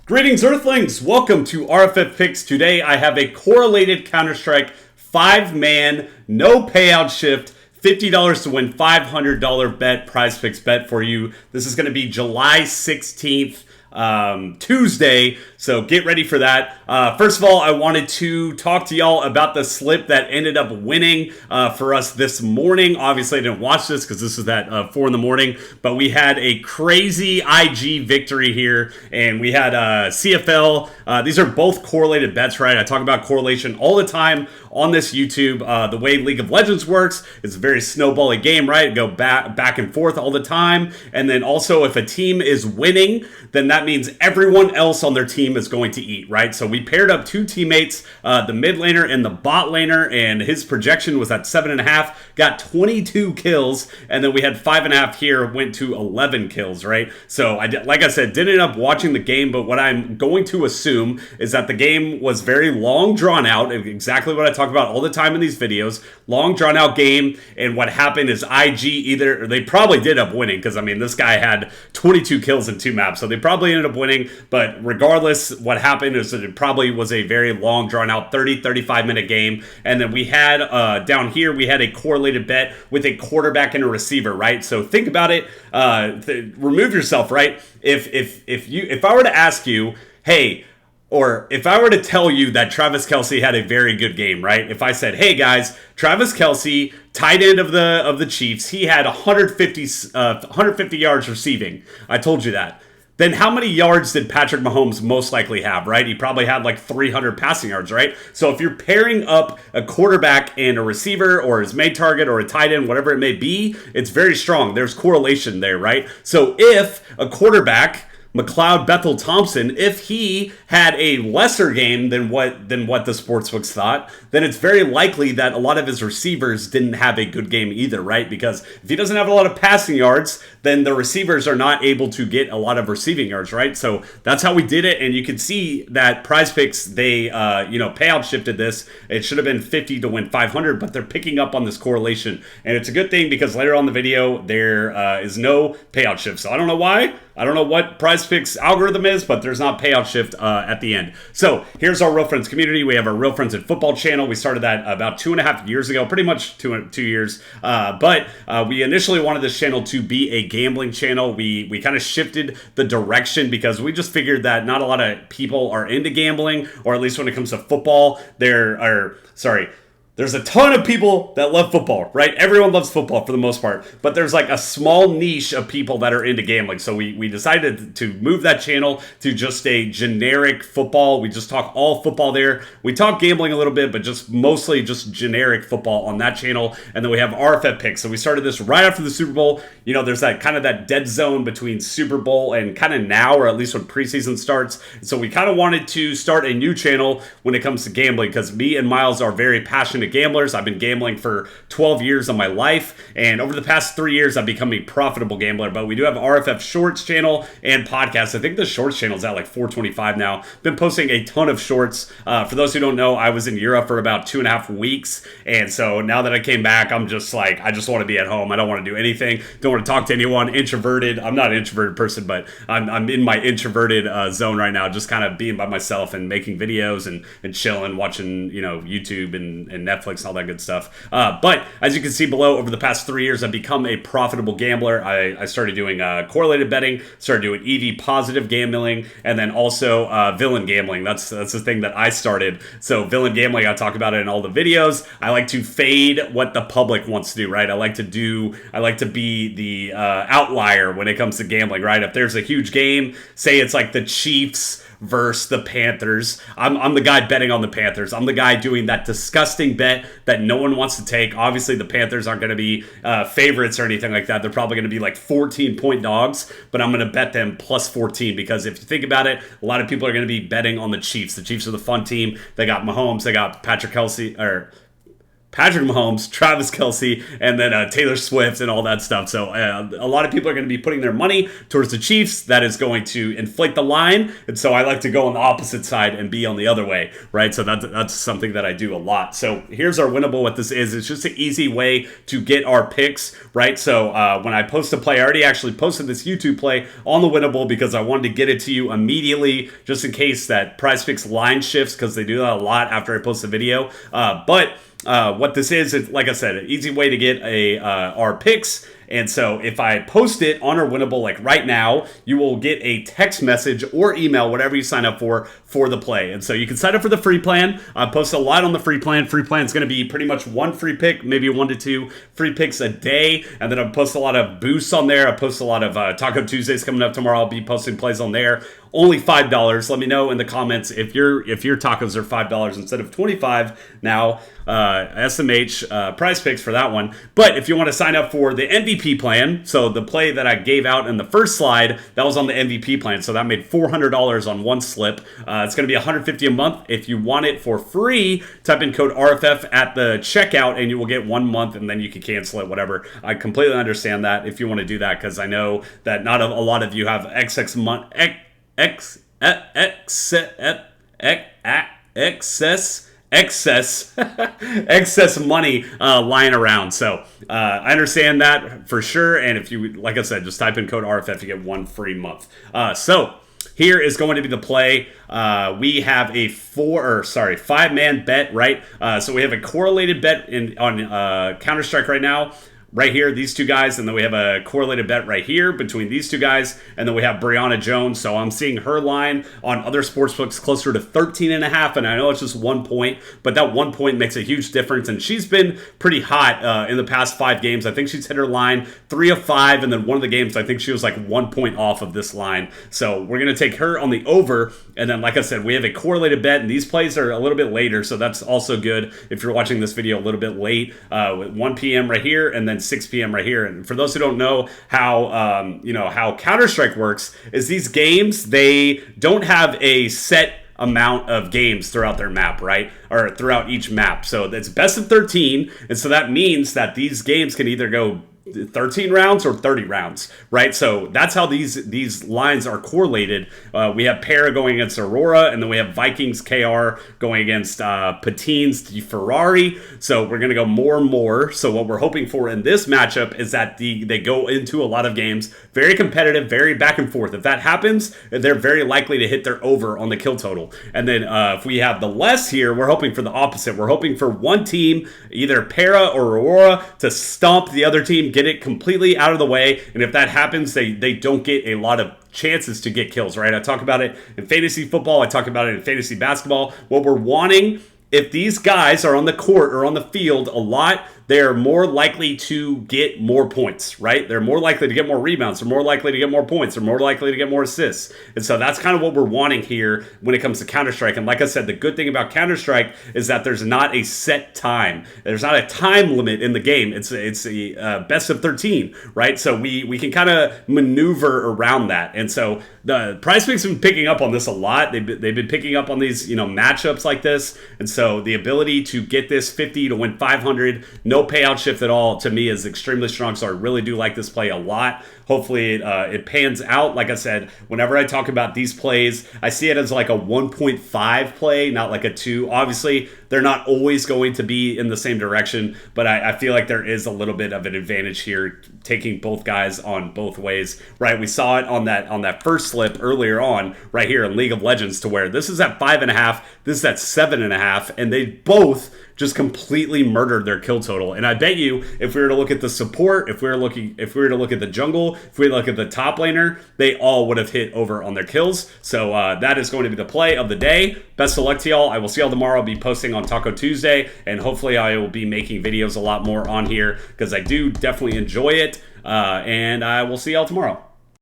Greetings, Earthlings! Welcome to RFF Picks. Today I have a correlated Counter-Strike 5-man, no payout shift, $50 to win $500 bet, PrizePicks bet for you. This is going to be July 16th. Tuesday, so get ready for that. First of all, I wanted to talk to y'all about the slip that ended up winning for us this morning. Obviously, I didn't watch this because this is at 4 in the morning, but we had a crazy IG victory here, and we had CFL. These are both correlated bets, right? I talk about correlation all the time on this YouTube. The way League of Legends works, it's a very snowbally game, right? Go back and forth all the time, and then also if a team is winning, then that means everyone else on their team is going to eat, right? So we paired up two teammates, the mid laner and the bot laner, and his projection was at 7.5, got 22 kills, and then we had 5.5 here, went to 11 kills, right? So like I said, didn't end up watching the game, but what I'm going to assume is that the game was very long drawn out, exactly what I talk about all the time in these videos, long drawn out game, and what happened is IG they probably did end up winning, because I mean, this guy had 22 kills in 2 maps, so they probably ended up winning, but regardless, what happened is that it probably was a very long drawn out 35 minute game. And then we had down here, we had a correlated bet with a quarterback and a receiver, right? So think about it, remove yourself, right? If I were to ask you, hey, or if I were to tell you that Travis Kelce had a very good game, right? If I said, hey guys, Travis Kelce, tight end of the Chiefs, he had 150 yards receiving. I told you that. Then how many yards did Patrick Mahomes most likely have, right? He probably had like 300 passing yards, right? So if you're pairing up a quarterback and a receiver or his main target or a tight end, whatever it may be, it's very strong. There's correlation there, right? So if a quarterback, McLeod Bethel Thompson, if he had a lesser game than what the sportsbooks thought, then it's very likely that a lot of his receivers didn't have a good game either, right? Because if he doesn't have a lot of passing yards, then the receivers are not able to get a lot of receiving yards, right? So that's how we did it, and you can see that PrizePicks, they payout shifted this. It should have been 50 to win 500, but they're picking up on this correlation, and it's a good thing because later on in the video there is no payout shift. So I don't know why. I don't know what PrizePicks algorithm is, but there's not payout shift at the end. So here's our Real Friends community. We have our Real Friends in Football channel. We started that about 2.5 years ago, pretty much two years. But we initially wanted this channel to be a gambling channel. We kind of shifted the direction because we just figured that not a lot of people are into gambling, or at least when it comes to football, there's a ton of people that love football, right? Everyone loves football for the most part, but there's like a small niche of people that are into gambling. So we decided to move that channel to just a generic football. We just talk all football there. We talk gambling a little bit, but just mostly just generic football on that channel. And then we have RFF Picks. So we started this right after the Super Bowl. You know, there's that kind of that dead zone between Super Bowl and kind of now, or at least when preseason starts. So we kind of wanted to start a new channel when it comes to gambling, because me and Miles are very passionate gamblers. I've been gambling for 12 years of my life, and over the past 3 years I've become a profitable gambler. But we do have RFF Shorts channel and podcast. I think the Shorts channel is at like 425 now. Been posting a ton of shorts. For those who don't know, I was in Europe for about 2.5 weeks, and so now that I came back, I'm just like, I just want to be at home. I don't want to do anything, don't want to talk to anyone. Introverted. I'm not an introverted person, but I'm in my introverted zone right now, just kind of being by myself and making videos and chilling, watching YouTube and Netflix and all that good stuff. But as you can see below, over the past 3 years, I've become a profitable gambler. I started doing correlated betting, started doing EV positive gambling, and then also villain gambling. That's the thing that I started. So villain gambling, I talk about it in all the videos. I like to fade what the public wants to do, right? I like to be the outlier when it comes to gambling, right? If there's a huge game, say it's like the Chiefs versus the Panthers, I'm the guy betting on the Panthers. I'm the guy doing that disgusting bet that no one wants to take. Obviously, the Panthers aren't going to be favorites or anything like that. They're probably going to be like 14-point dogs, but I'm going to bet them plus 14 because if you think about it, a lot of people are going to be betting on the Chiefs. The Chiefs are the fun team. They got Mahomes, they got Patrick Kelce, or Patrick Mahomes, Travis Kelce, and then Taylor Swift and all that stuff. So a lot of people are going to be putting their money towards the Chiefs. That is going to inflate the line. And so I like to go on the opposite side and be on the other way, right? So that's something that I do a lot. So here's our Winnable. What this is, it's just an easy way to get our picks, right? So when I post a play, I already actually posted this YouTube play on the Winnable because I wanted to get it to you immediately, just in case that PrizePicks line shifts, because they do that a lot after I post the video. What this is, like I said, an easy way to get our picks. And so if I post it on our Winnable, like right now, you will get a text message or email, whatever you sign up for the play. And so you can sign up for the free plan. I post a lot on the free plan. Free plan is going to be pretty much one free pick, maybe 1 to 2 free picks a day. And then I post a lot of boosts on there. I post a lot of Taco Tuesdays coming up tomorrow. I'll be posting plays on there. Only $5. Let me know in the comments if your tacos are $5 instead of $25 now. SMH PrizePicks for that one. But if you want to sign up for the MVP plan, so the play that I gave out in the first slide, that was on the MVP plan. So that made $400 on one slip. It's going to be $150 a month. If you want it for free, type in code RFF at the checkout and you will get 1 month and then you can cancel it, whatever. I completely understand that if you want to do that, because I know that not a lot of you have excess money lying around. So I understand that for sure. And if you, like I said, just type in code RFF, you get 1 free month. So here is going to be the play. We have a 5-man bet, right? So we have a correlated bet on Counter-Strike right now. Right here, these two guys, and then we have a correlated bet right here between these two guys, and then we have Brianna Jones. So I'm seeing her line on other sportsbooks closer to 13.5, and I know it's just 1 point, but that 1 point makes a huge difference, and she's been pretty hot in the past 5 games. I think she's hit her line 3 of 5, and then one of the games, I think she was like 1 point off of this line. So we're going to take her on the over, and then like I said, we have a correlated bet, and these plays are a little bit later, so that's also good if you're watching this video a little bit late, 1 p.m. right here, and then 6 p.m. right here. And for those who don't know how how Counter-Strike works, is these games, they don't have a set amount of games throughout their map, right? Or throughout each map. So it's best of 13, and so that means that these games can either go 13 rounds or 30 rounds, right? So that's how these lines are correlated. We have Para going against Aurora, and then we have Vikings KR going against Patines de Ferrari. So we're going to go more and more. So what we're hoping for in this matchup is that they go into a lot of games, very competitive, very back and forth. If that happens, they're very likely to hit their over on the kill total. And then if we have the less here, we're hoping for the opposite. We're hoping for one team, either Para or Aurora, to stomp the other team, get it completely out of the way, and if that happens, they don't get a lot of chances to get kills, right? I talk about it in fantasy football, I talk about it in fantasy basketball. What we're wanting, if these guys are on the court or on the field a lot, they're more likely to get more points, right? They're more likely to get more rebounds. They're more likely to get more points. They're more likely to get more assists. And so that's kind of what we're wanting here when it comes to Counter-Strike. And like I said, the good thing about Counter-Strike is that there's not a set time. There's not a time limit in the game. It's a best of 13, right? So we can kind of maneuver around that. And so the PrizePicks have been picking up on this a lot. They've been picking up on these matchups like this. And so the ability to get this 50 to win 500, no payout shift at all, to me is extremely strong. So I really do like this play a lot. Hopefully it pans out. Like I said, whenever I talk about these plays, I see it as like a 1.5 play, not like a 2. Obviously, they're not always going to be in the same direction, but I feel like there is a little bit of an advantage here, taking both guys on both ways, right? We saw it on that first slip earlier on right here in League of Legends, to where this is at 5.5, this is at 7.5, and they both just completely murdered their kill total. And I bet you, if we were to look at the support, if we were to look at the jungle, if we look at the top laner, they all would have hit over on their kills. So that is going to be the play of the day. Best of luck to y'all. I will see y'all tomorrow. I'll be posting on Taco Tuesday, and hopefully I will be making videos a lot more on here, because I do definitely enjoy it. And I will see y'all tomorrow.